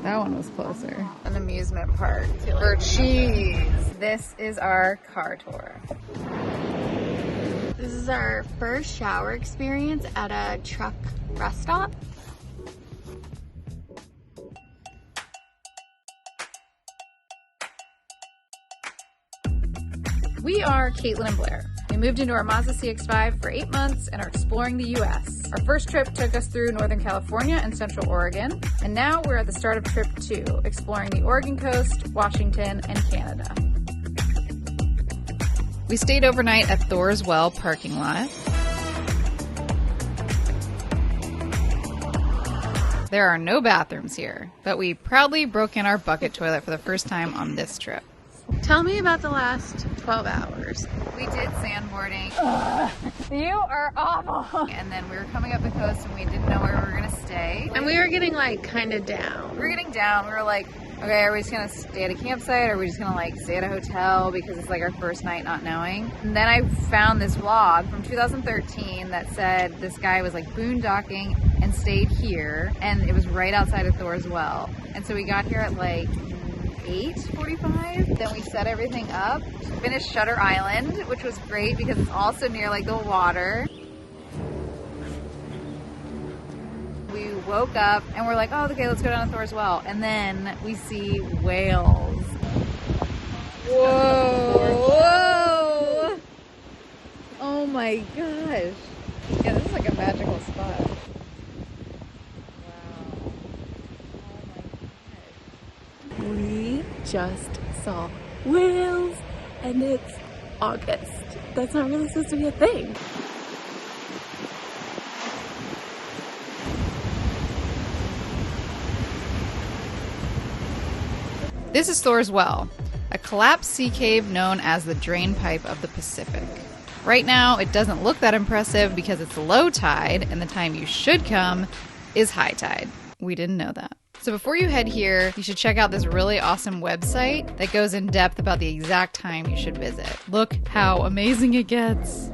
That one was closer. An amusement park for cheese. This is our car tour. This is our first shower experience at a truck rest stop. We are Caitlin and Blair. We moved into our Mazda CX5 for 8 months and are exploring the US. Our first trip took us through Northern California and Central Oregon, and now we're at the start of trip 2, exploring the Oregon coast, Washington, and Canada. We stayed overnight at Thor's Well parking lot. There are no bathrooms here, but we proudly broke in our bucket toilet for the first time on this trip. Tell me about the last 12 hours. We did sandboarding. You are awful. And then we were coming up the coast and we didn't know where we were gonna stay. And we were getting like kind of down. We were getting down. We were like, okay, are we just gonna stay at a campsite or are we just gonna like stay at a hotel because it's like our first night not knowing? And then I found this vlog from 2013 that said this guy was like boondocking and stayed here, and it was right outside of Thor's Well. And so we got here at like 8:45. Then we set everything up, finished Shutter Island, which was great because it's also near like the water. We woke up and we're like, oh, okay, let's go down to Thor's Well. And then we see whales. Whoa, whoa. Oh my gosh. Yeah, this is like a magical spot. We just saw whales and it's August. That's not really supposed to be a thing. This is Thor's Well, a collapsed sea cave known as the drain pipe of the Pacific. Right now, it doesn't look that impressive because it's low tide and the time you should come is high tide. We didn't know that. So before you head here, you should check out this really awesome website that goes in depth about the exact time you should visit. Look how amazing it gets.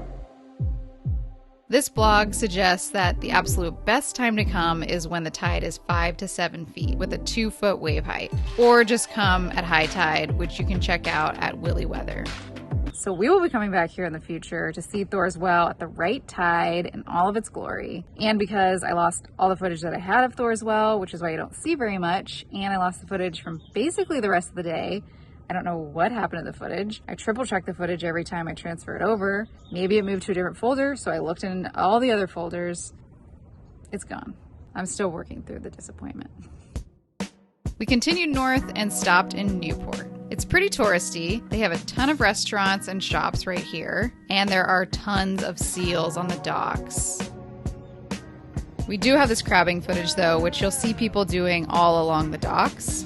This blog suggests that the absolute best time to come is when the tide is 5 to 7 feet with a 2-foot wave height, or just come at high tide, which you can check out at Willy Weather. So we will be coming back here in the future to see Thor's Well at the right tide in all of its glory. And because I lost all the footage that I had of Thor's Well, which is why you don't see very much, and I lost the footage from basically the rest of the day, I don't know what happened to the footage. I triple checked the footage every time I transfer it over. Maybe it moved to a different folder, so I looked in all the other folders. It's gone. I'm still working through the disappointment. We continued north and stopped in Newport. It's pretty touristy. They have a ton of restaurants and shops right here, and there are tons of seals on the docks. We do have this crabbing footage though, which you'll see people doing all along the docks.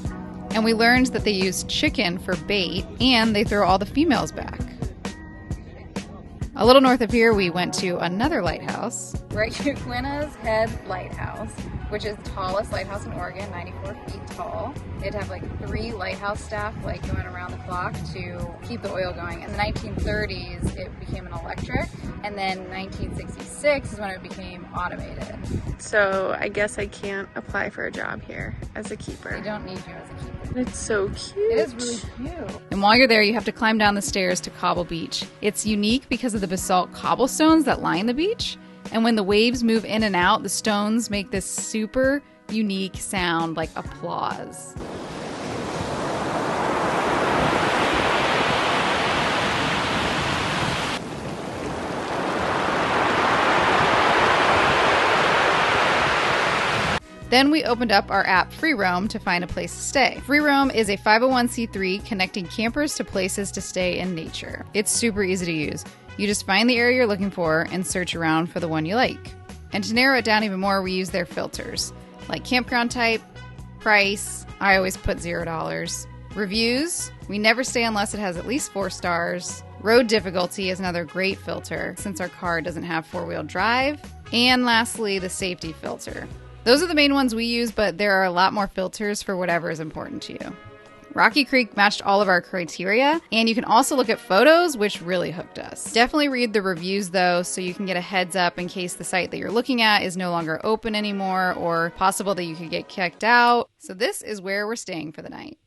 And we learned that they use chicken for bait, and they throw all the females back. A little north of here, we went to another lighthouse. We're at Yaquina's Head Lighthouse, which is the tallest lighthouse in Oregon, 94 feet tall. They'd have like 3 lighthouse staff like going around the clock to keep the oil going. In the 1930s, it became an electric, and then 1966 is when it became automated. So I guess I can't apply for a job here as a keeper. They don't need you as a keeper. It's so cute. It is really cute. And while you're there, you have to climb down the stairs to Cobble Beach. It's unique because of the basalt cobblestones that line the beach. And when the waves move in and out, the stones make this super unique sound like applause. Then we opened up our app Free Roam to find a place to stay. Free Roam is a 501c3 connecting campers to places to stay in nature. It's super easy to use. You just find the area you're looking for and search around for the one you like. And to narrow it down even more, we use their filters, like campground type, price, I always put $0. Reviews, we never stay unless it has at least 4 stars. Road difficulty is another great filter since our car doesn't have 4-wheel drive. And lastly, the safety filter. Those are the main ones we use, but there are a lot more filters for whatever is important to you. Rocky Creek matched all of our criteria, and you can also look at photos, which really hooked us. Definitely read the reviews though, so you can get a heads up in case the site that you're looking at is no longer open anymore, or possible that you could get kicked out. So this is where we're staying for the night.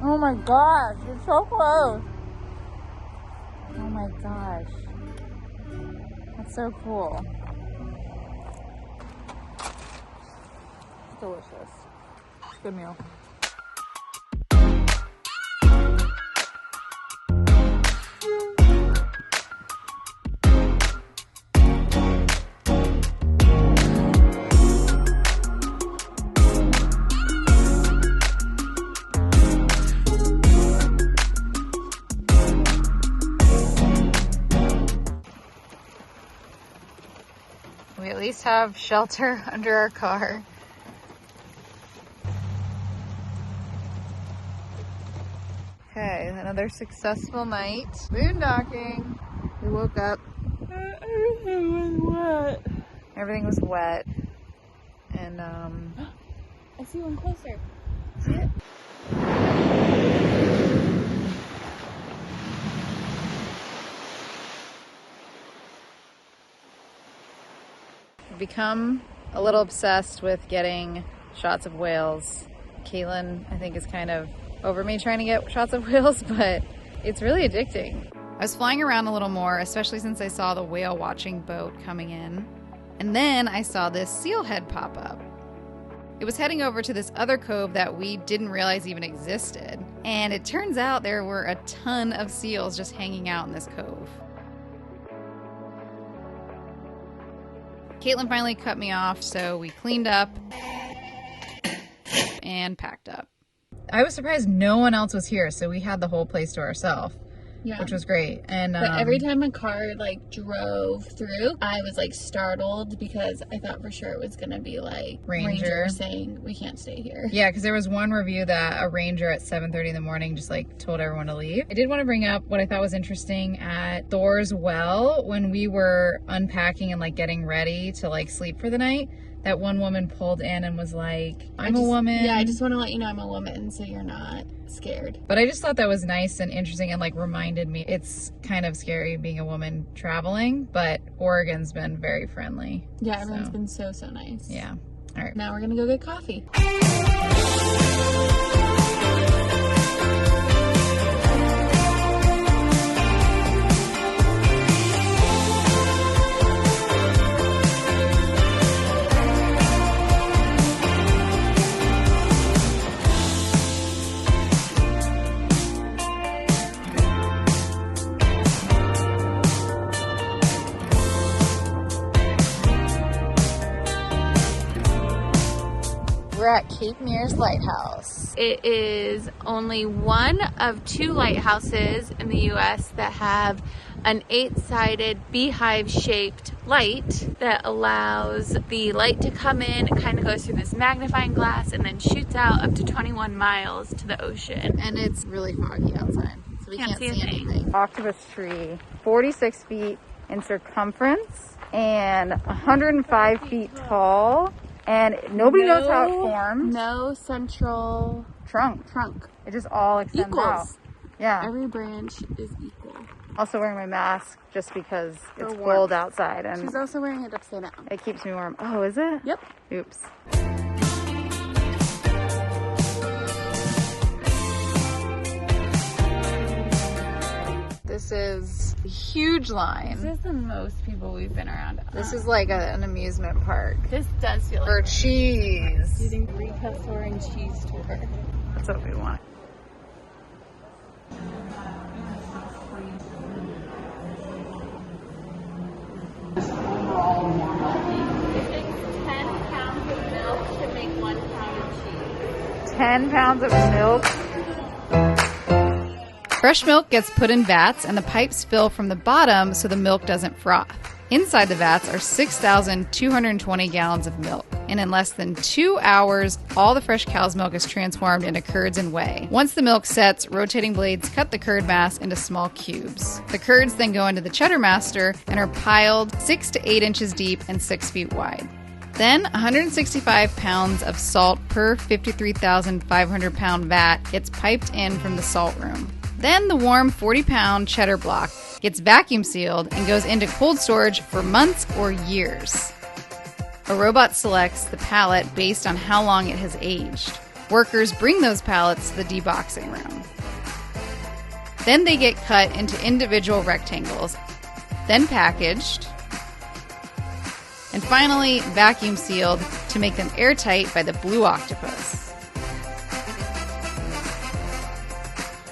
Oh my gosh, you're so close. Oh my gosh. That's so cool. It's delicious. It's a good meal. We at least have shelter under our car. Okay, another successful night. Boondocking. We woke up. Everything was wet. Everything was wet. And I see one closer. See it? become a little obsessed with getting shots of whales. Caitlin, I think, is kind of over me trying to get shots of whales, but it's really addicting. I was flying around a little more, especially since I saw the whale watching boat coming in. And then I saw this seal head pop up. It was heading over to this other cove that we didn't realize even existed. And it turns out there were a ton of seals just hanging out in this cove. Caitlin finally cut me off, so we cleaned up and packed up. I was surprised no one else was here, so we had the whole place to ourselves. Yeah. Which was great. And but every time a car like drove through, I was like startled because I thought for sure it was gonna be like Ranger saying we can't stay here. Yeah, because there was one review that a Ranger at 7:30 in the morning just like told everyone to leave. I did want to bring up what I thought was interesting at Thor's well when we were unpacking and like getting ready to like sleep for the night. That one woman pulled in and was like, I'm a woman. Yeah, I just want to let you know I'm a woman so you're not scared. But I just thought that was nice and interesting and like reminded me it's kind of scary being a woman traveling, but Oregon's been very friendly. Yeah, everyone's been so nice. Yeah. All right. Now we're going to go get coffee. We're at Cape Meares Lighthouse. It is only one of 2 lighthouses in the U.S. that have an 8-sided beehive-shaped light that allows the light to come in. It kind of goes through this magnifying glass and then shoots out up to 21 miles to the ocean. And it's really foggy outside, so we can't see anything. anything. Octopus tree, 46 feet in circumference and 105 feet tall. And nobody knows how it formed. No central trunk. It just all extends out. Yeah. Every branch is equal. Also wearing my mask just because it's cold outside. And she's also wearing it upside down. It keeps me warm. Oh, is it? Yep. Oops. This is a huge line. This is the most people we've been around. This is like an amusement park. This does feel like for cheese. Using 3-cup Thor and cheese tour. That's what we want. 10 pounds of milk. Fresh milk gets put in vats and the pipes fill from the bottom so the milk doesn't froth. Inside the vats are 6,220 gallons of milk. And in less than 2 hours, all the fresh cow's milk is transformed into curds and whey. Once the milk sets, rotating blades cut the curd mass into small cubes. The curds then go into the cheddar master and are piled 6 to 8 inches deep and 6 feet wide. Then 165 pounds of salt per 53,500 pound vat gets piped in from the salt room. Then the warm 40-pound cheddar block gets vacuum sealed and goes into cold storage for months or years. A robot selects the pallet based on how long it has aged. Workers bring those pallets to the deboxing room. Then they get cut into individual rectangles, then packaged, and finally vacuum sealed to make them airtight by the blue octopus.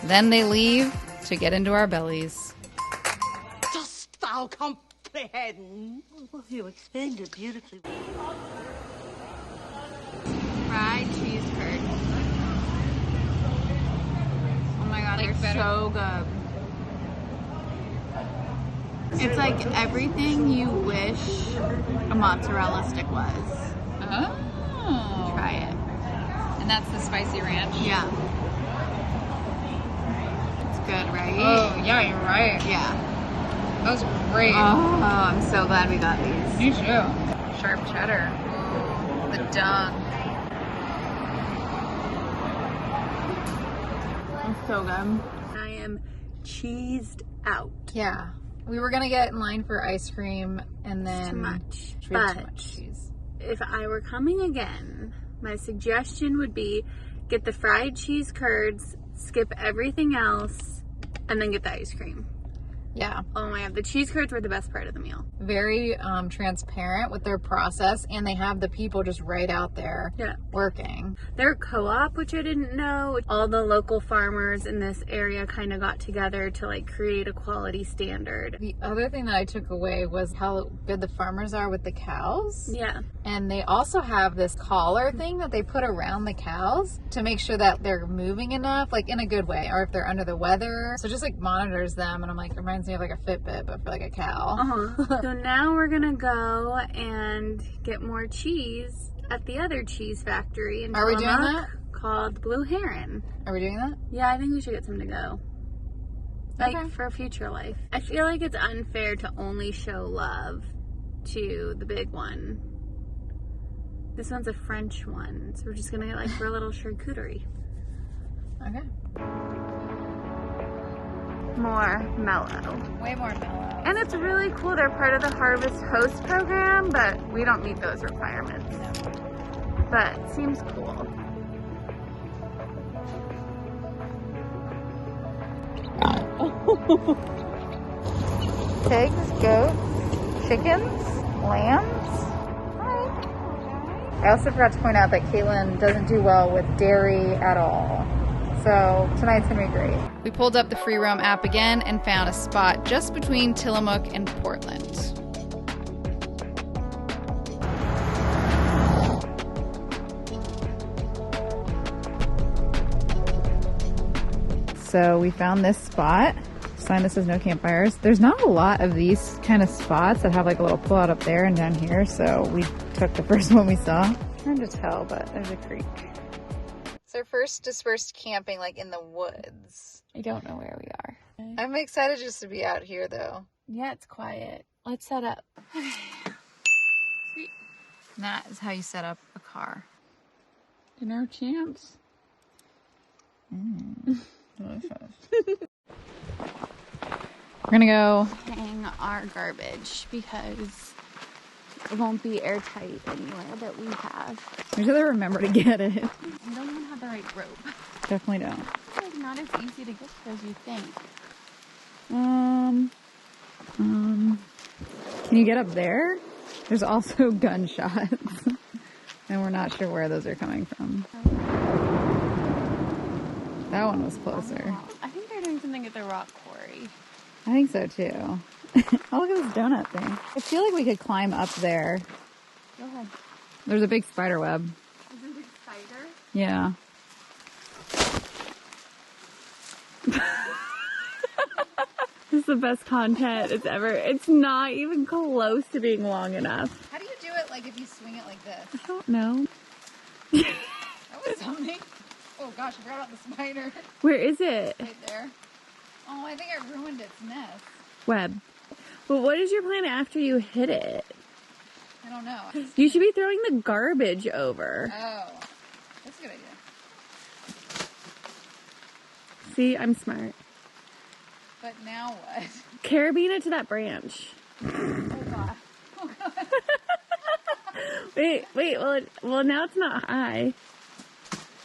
Then they leave to get into our bellies. Dost thou comprehend? Well, you explained it beautifully. Fried cheese curd. Oh my god, they're so good. It's like everything you wish a mozzarella stick was. Oh. Try it. And that's the spicy ranch? Yeah. It's good, right? Oh, yeah, you're right. Yeah. That was great. Oh, I'm so glad we got these. Me too. Sharp cheddar. Ooh, the dung. It's so good. I am cheesed out. Yeah. We were going to get in line for ice cream and then... Too much. We had too But much cheese. if I were coming again, my suggestion would be get the fried cheese curds, skip everything else, and then get the ice cream. Yeah. Oh my god, the cheese curds were the best part of the meal. Very transparent with their process, and they have the people just right out there working. They're co-op, which I didn't know. All the local farmers in this area kind of got together to like create a quality standard. The other thing that I took away was how good the farmers are with the cows. Yeah. And they also have this collar thing that they put around the cows to make sure that they're moving enough, like in a good way, or if they're under the weather. So just like monitors them, and I'm like, it reminds me of like a Fitbit, but for like a cow. So now we're gonna go and get more cheese at the other cheese factory in Are we doing Tillamook that? called Blue Heron. Are we doing that? Yeah, I think we should get some to go. Like, Okay. for future life. I feel like it's unfair to only show love to the big one. This one's a French one, so we're just gonna get like for a little charcuterie. Okay. More mellow. Way more mellow. And it's really cool. They're part of the Harvest Host program, but we don't meet those requirements. But it seems cool. Pigs, goats, chickens, lambs. Hi. I also forgot to point out that Caitlin doesn't do well with dairy at all. So tonight's gonna be great. We pulled up the Free Roam app again and found a spot just between Tillamook and Portland. So we found this spot. Sign that says no campfires. There's not a lot of these kind of spots that have like a little pull out up there and down here. So we took the first one we saw. Hard to tell, but there's a creek. It's our first dispersed camping like in the woods. I don't know where we are. I'm excited just to be out here though. Yeah, it's quiet. Let's set up. Sweet. That is how you set up a car. Dinner champs. Delicious. We're gonna go Hang our garbage because it won't be airtight anywhere that we have. we should remember to get it. We don't even have the right rope. Definitely don't. It's like not as easy to get to as you think. Can you get up there? There's also gunshots. And we're not sure where those are coming from. That one was closer. I think they're doing something at the rock quarry. I think so too. Oh, look at this donut thing. I feel like we could climb up there. Go ahead. There's a big spider web. Is it a big spider? Yeah. is the best content it's ever. It's not even close to being long enough. How do you do it, like, if you swing it like this? I don't know. That was something. Oh gosh, I forgot about the spider. Where is it? Right there. Oh, I think I ruined its nest. Web. But what is your plan after you hit it? I don't know. You should be throwing the garbage over. Oh, that's a good idea. See, I'm smart. But now what? Carabine it to that branch. Oh god. Oh god. Wait, well now it's not high.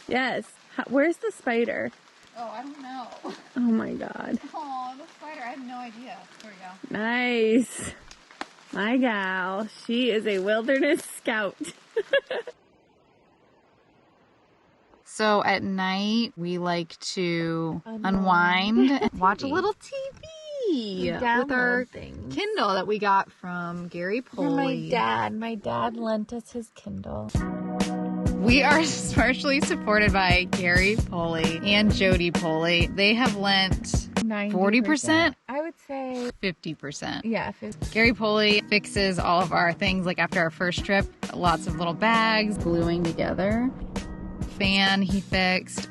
Yes. Where's the spider? Oh, I don't know. Oh my god. Oh, the spider. I had no idea. There we go. Nice. My gal. She is a wilderness scout. So at night, we like to unwind and watch a little TV with our Kindle that we got from Gary Poley. My dad lent us his Kindle. We are partially supported by Gary Poley and Jody Poley. They have lent 40%? I would say 50%. yeah, 50. Gary Poley fixes all of our things, like after our first trip, lots of little bags gluing together. Fan he fixed.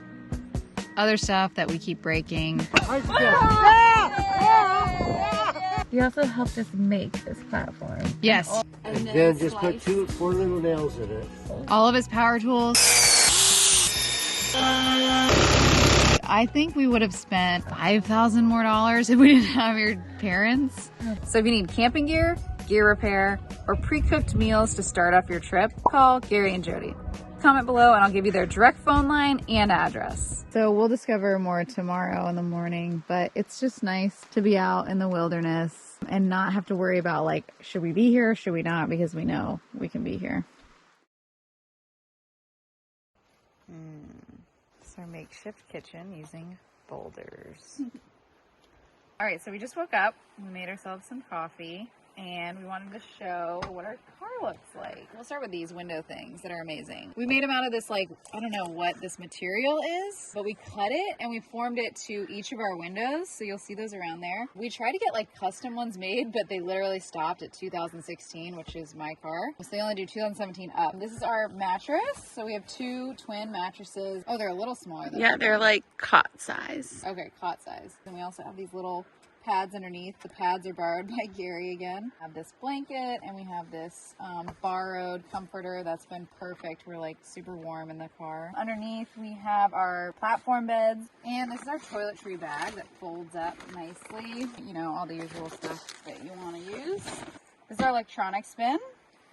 Other stuff that we keep breaking. You also helped us make this platform. Yes. And then just put 4 little nails in it. All of his power tools. I think we would have spent $5,000 more if we didn't have your parents. So if you need camping gear, gear repair, or pre-cooked meals to start off your trip, call Gary and Jody. Comment below and I'll give you their direct phone line and address. So we'll discover more tomorrow in the morning, but it's just nice to be out in the wilderness and not have to worry about, like, should we be here or should we not, because we know we can be here. It's our makeshift kitchen using boulders. All right, so we just woke up. We made ourselves some coffee. And we wanted to show what our car looks like. We'll start with these window things that are amazing. We made them out of this, like, I don't know what this material is, but we cut it and we formed it to each of our windows. So you'll see those around there. We tried to get like custom ones made, but they literally stopped at 2016, which is my car. So they only do 2017 up. This is our mattress. So we have 2 twin mattresses. Oh, they're a little smaller than Yeah, they're like cot size. Okay, cot size. Then we also have these little pads underneath. The pads are borrowed by Gary again. We have this blanket and we have this borrowed comforter that's been perfect. We're like super warm in the car. Underneath we have our platform beds, and this is our toiletry bag that folds up nicely. You know, all the usual stuff that you want to use. This is our electronics bin,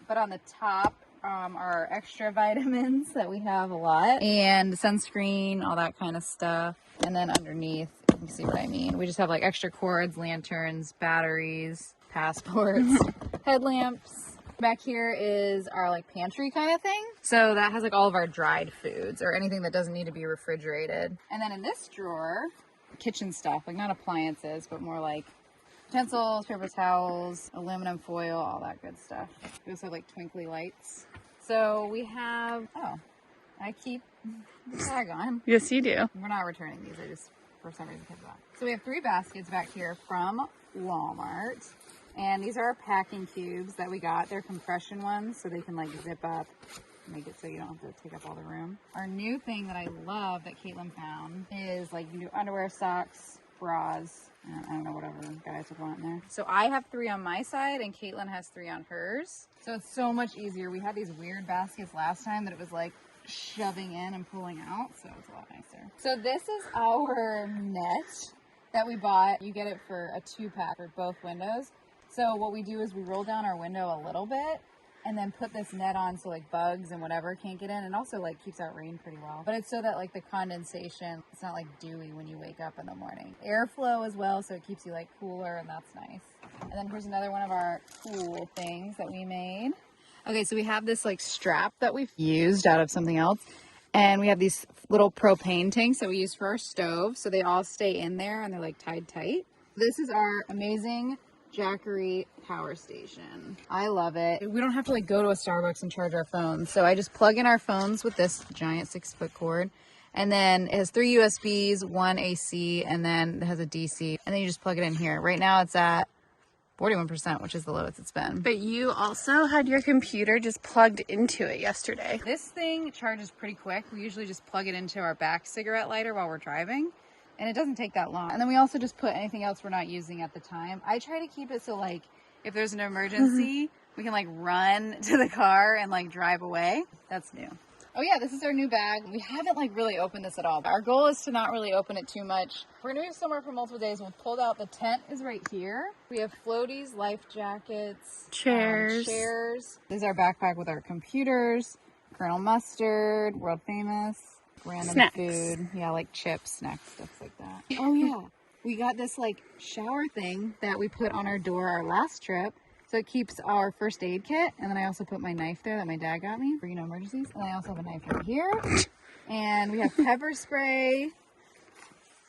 but on the top are extra vitamins that we have a lot, and sunscreen, all that kind of stuff. And then underneath, you can see what I mean. We just have like extra cords, lanterns, batteries, passports, headlamps. Back here is our like pantry kind of thing. So that has like all of our dried foods or anything that doesn't need to be refrigerated. And then in this drawer, kitchen stuff, like not appliances, but more like utensils, paper towels, aluminum foil, all that good stuff. We also have like twinkly lights. So we have, oh, I keep the tag on. Yes, you do. We're not returning these. I just, for some reason, kept them on. So we have 3 baskets back here from Walmart. And these are our packing cubes that we got. They're compression ones, so they can like zip up, make it so you don't have to take up all the room. Our new thing that I love that Caitlin found is like you can do underwear, socks, bras, I don't know, whatever guys would want in there. So I have 3 on my side and Caitlin has 3 on hers. So it's so much easier. We had these weird baskets last time that it was like shoving in and pulling out, so it's a lot nicer. So this is our net that we bought. You get it for a 2-pack for both windows. So what we do is we roll down our window a little bit and then put this net on so like bugs and whatever can't get in, and also like keeps out rain pretty well. But it's so that like the condensation, it's not like dewy when you wake up in the morning. Airflow as well, so it keeps you like cooler, and that's nice. And then here's another one of our cool things that we made. Okay, so we have this like strap that we've used out of something else. And we have these little propane tanks that we use for our stove. So they all stay in there and they're like tied tight. This is our amazing Jackery power station. I love it. We don't have to like go to a Starbucks and charge our phones. So I just plug in our phones with this giant 6-foot cord. And then it has 3 USBs, 1 AC, and then it has a DC. And then you just plug it in here. Right now it's at 41%, which is the lowest it's been. But you also had your computer just plugged into it yesterday. This thing charges pretty quick. We usually just plug it into our back cigarette lighter while we're driving, and it doesn't take that long. And then we also just put anything else we're not using at the time. I try to keep it so like if there's an emergency, we can like run to the car and like drive away. That's new. Oh yeah, this is our new bag. We haven't like really opened this at all. Our goal is to not really open it too much. We're gonna be somewhere for multiple days. We've pulled out, the tent is right here. We have floaties, life jackets, chairs. This is our backpack with our computers, Colonel Mustard, world famous, random snacks. Food. Yeah, like chips, snacks, stuff like that. Oh yeah, we got this like shower thing that we put on our door our last trip. So it keeps our first aid kit, and then I also put my knife there that my dad got me for, you know, emergencies. And I also have a knife right here. And we have pepper spray.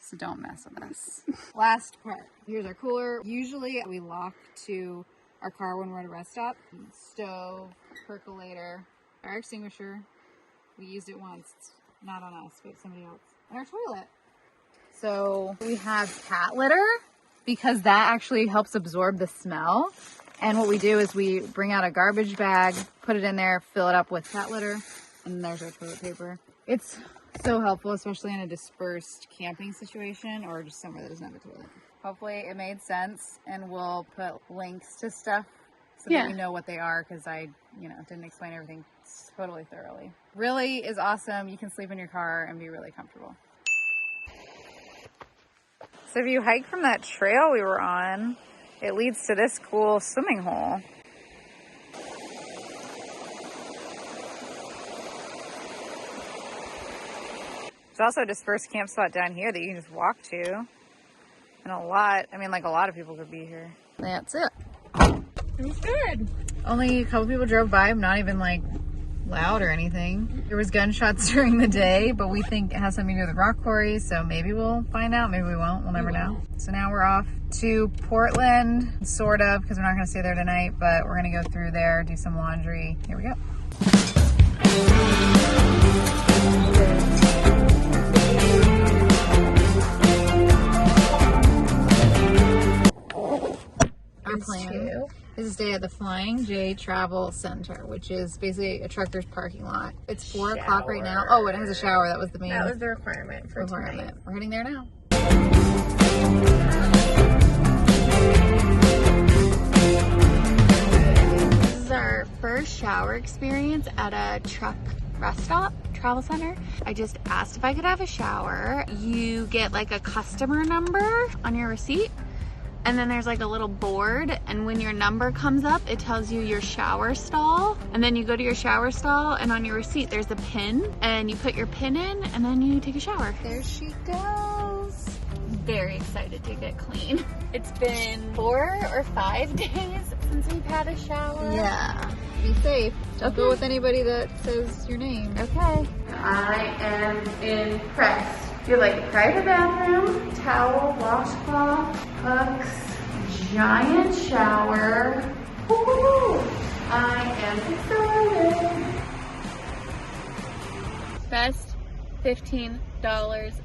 So don't mess with us. Last part. Here's our cooler. Usually we lock to our car when we're at a rest stop. Stove, percolator, fire extinguisher. We used it once. It's not on us, but somebody else. And our toilet. So we have cat litter because that actually helps absorb the smell. And what we do is we bring out a garbage bag, put it in there, fill it up with cat litter, and there's our toilet paper. It's so helpful, especially in a dispersed camping situation or just somewhere that doesn't have a toilet. Hopefully it made sense, and we'll put links to stuff so that you know what they are, because I, you know, didn't explain everything totally thoroughly. Really is awesome. You can sleep in your car and be really comfortable. So if you hike from that trail we were on, it leads to this cool swimming hole. There's also a dispersed camp spot down here that you can just walk to. And a lot of people could be here. That's it. It's good. Only a couple people drove by, not even like loud or anything. There was gunshots during the day, but we think it has something to do with the rock quarry, so maybe we'll find out, maybe we won't, we'll never know. So now we're off to Portland, sort of, because we're not gonna stay there tonight, but we're gonna go through there, do some laundry. Here we go. Our plan is to stay at the Flying J Travel Center, which is basically a trucker's parking lot. It's 4 o'clock right now. Oh, and it has a shower. That was the main. That was the requirement for tonight. We're heading there now. This is our first shower experience at a truck rest stop travel center. I just asked if I could have a shower. You get like a customer number on your receipt. And then there's like a little board, and when your number comes up, it tells you your shower stall. And then you go to your shower stall, and on your receipt, there's a pin, and you put your pin in, and then you take a shower. There she goes. Very excited to get clean. It's been 4 or 5 days since we've had a shower. Yeah. Be safe. Don't go with anybody that says your name. Okay. I am impressed. You have like a private bathroom, towel, washcloth, hooks, giant shower. Woo-hoo! I am excited. Best $15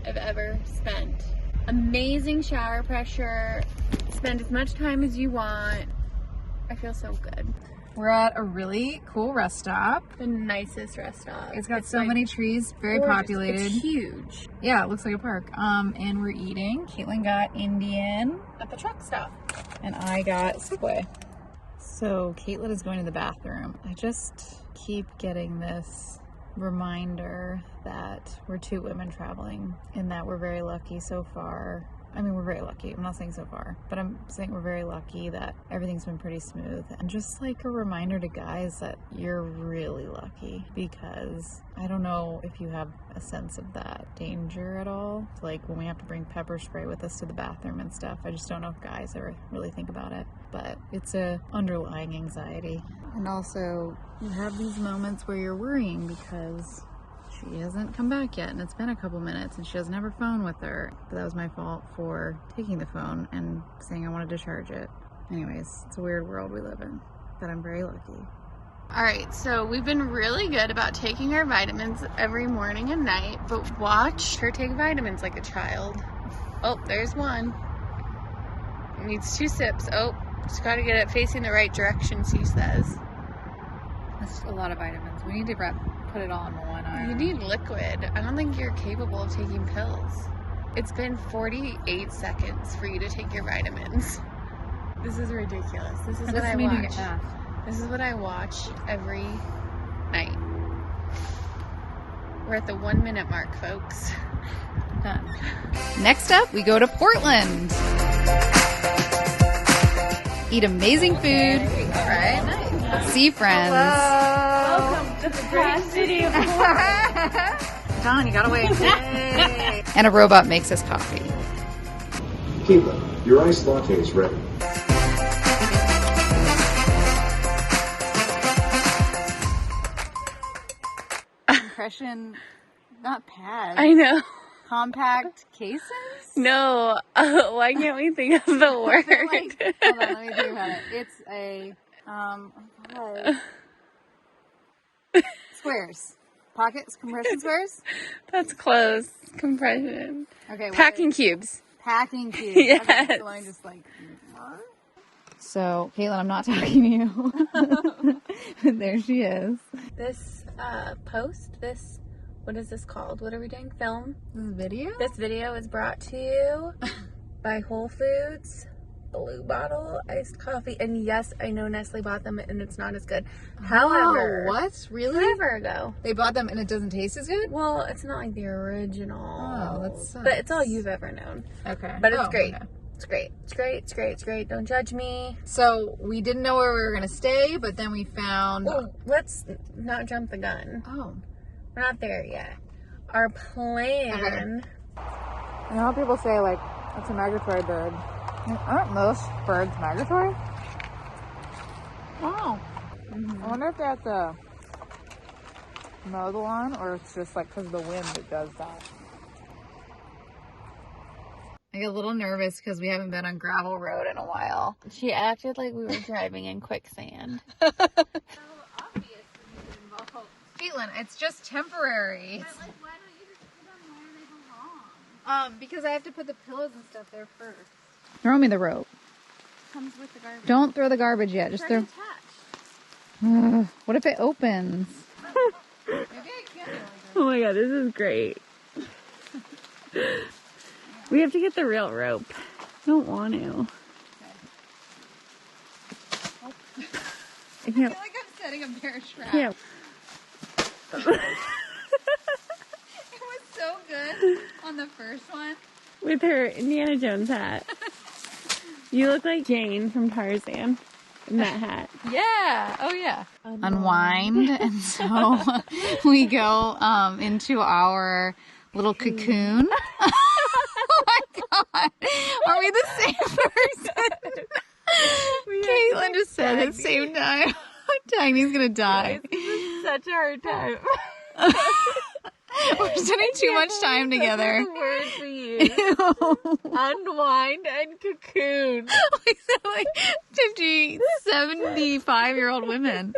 I've ever spent. Amazing shower pressure. Spend as much time as you want. I feel so good. We're at a really cool rest stop. The nicest rest stop. It's got so many trees, very populated. It's huge. Yeah, it looks like a park. And we're eating. Caitlin got Indian At the truck stop. and I got Subway. So Caitlin is going to the bathroom. I just keep getting this reminder that we're 2 women traveling and that we're very lucky so far. I mean, we're very lucky. I'm not saying so far, but I'm saying we're very lucky that everything's been pretty smooth. And just like a reminder to guys that you're really lucky, because I don't know if you have a sense of that danger at all. Like when we have to bring pepper spray with us to the bathroom and stuff, I just don't know if guys ever really think about it, but it's a underlying anxiety. And also you have these moments where you're worrying because she hasn't come back yet, and it's been a couple minutes, and she doesn't have her phone with her. But that was my fault for taking the phone and saying I wanted to charge it. Anyways, it's a weird world we live in, but I'm very lucky. Alright, so we've been really good about taking our vitamins every morning and night, but watch her take vitamins like a child. Oh, there's one. It needs 2 sips. Oh, just gotta get it facing the right direction, she says. That's a lot of vitamins. We need to put it all in one arm. You need liquid. I don't think you're capable of taking pills. It's been 48 seconds for you to take your vitamins. This is ridiculous. This is what I watch. This is what I watch every night. We're at the 1 minute mark, folks. Done. Next up, we go to Portland. Eat amazing food. All right, nice. See friends. Welcome to the great city of Portland. John, you gotta wait. And a robot makes us coffee. Keela, your iced latte is ready. Compression, not pads. I know. Compact cases? No, why can't we think of the word? Hold on, let me think about it. It's a, squares. Pockets, compression squares? That's close. Compression. Okay. Packing cubes. Packing cubes. Yes. Okay, so let me just So, Caitlin, I'm not talking to you. There she is. This post, what is this called? What are we doing? Film? This video? This video is brought to you by Whole Foods, Blue Bottle iced coffee. And yes, I know Nestle bought them and it's not as good. However, what? Really? Forever ago. They bought them and it doesn't taste as good? Well, it's not like the original. Oh, that sucks. But it's all you've ever known. Okay. But it's great. Okay. It's great. It's great. It's great. It's great. Don't judge me. So, we didn't know where we were going to stay, but then we found... Well, let's not jump the gun. Oh. We're not there yet. Our plan... I know how people say, like, it's a migratory bird. Aren't most birds migratory? Wow. I wonder if they have to mow the lawn, or it's just, like, because of the wind that does that. I get a little nervous because we haven't been on gravel road in a while. She acted like we were driving in quicksand. Caitlin, it's just temporary. But, like, why don't you just put them where they belong? Because I have to put the pillows and stuff there first. Throw me the rope. Comes with the garbage. Don't throw the garbage yet. Just throw. Attached. What if it opens? Maybe I can't. Oh my god, this is great. We have to get the real rope. I don't want to. I I feel like I'm setting a bear trap. Yeah. It was so good on the first one. With her Indiana Jones hat. You look like Jane from Tarzan in that hat. Yeah. Oh, yeah. Unwind. And so we go into our little cocoon. Oh, my God. Are we the same person? Caitlin just said at the same time. Tagny's going to die. Such a hard time. We're spending too much time together. Words we use. Unwind and cocoon. Like 50, 75-year-old women.